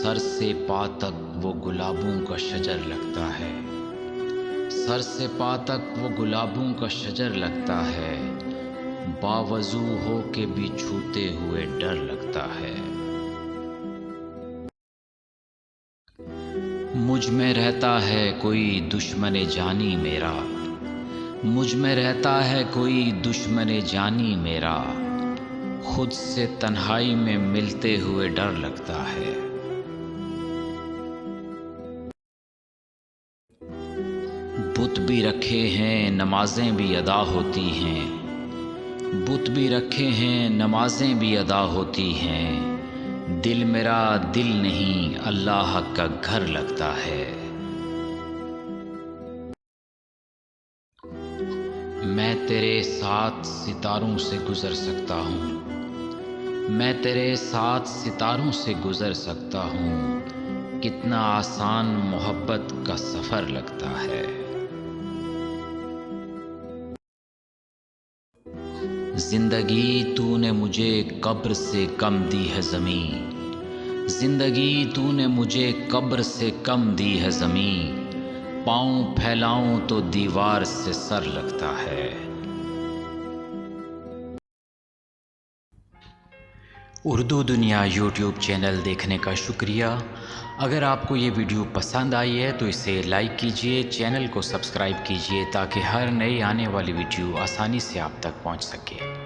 سر سے پا تک وہ گلابوں کا شجر لگتا ہے، سر سے پا تک وہ گلابوں کا شجر لگتا ہے، باوضو ہو کے بھی چھوتے ہوئے ڈر لگتا ہے۔ مجھ میں رہتا ہے کوئی دشمن جانی میرا، مجھ میں رہتا ہے کوئی دشمن جانی میرا، خود سے تنہائی میں ملتے ہوئے ڈر لگتا ہے۔ بت بھی رکھے ہیں نمازیں بھی ادا ہوتی ہیں، بت بھی رکھے ہیں نمازیں بھی ادا ہوتی ہیں، دل میرا دل نہیں اللہ کا گھر لگتا ہے۔ میں تیرے ساتھ ستاروں سے گزر سکتا ہوں، میں تیرے ساتھ ستاروں سے گزر سکتا ہوں، کتنا آسان محبت کا سفر لگتا ہے۔ زندگی تو نے مجھے قبر سے کم دی ہے زمین، زندگی تو نے مجھے قبر سے کم دی ہے زمین، پاؤں پھیلاؤں تو دیوار سے سر لگتا ہے۔ اردو دنیا یوٹیوب چینل دیکھنے کا شکریہ۔ اگر آپ کو یہ ویڈیو پسند آئی ہے تو اسے لائک کیجئے، چینل کو سبسکرائب کیجئے تاکہ ہر نئی آنے والی ویڈیو آسانی سے آپ تک پہنچ سکے۔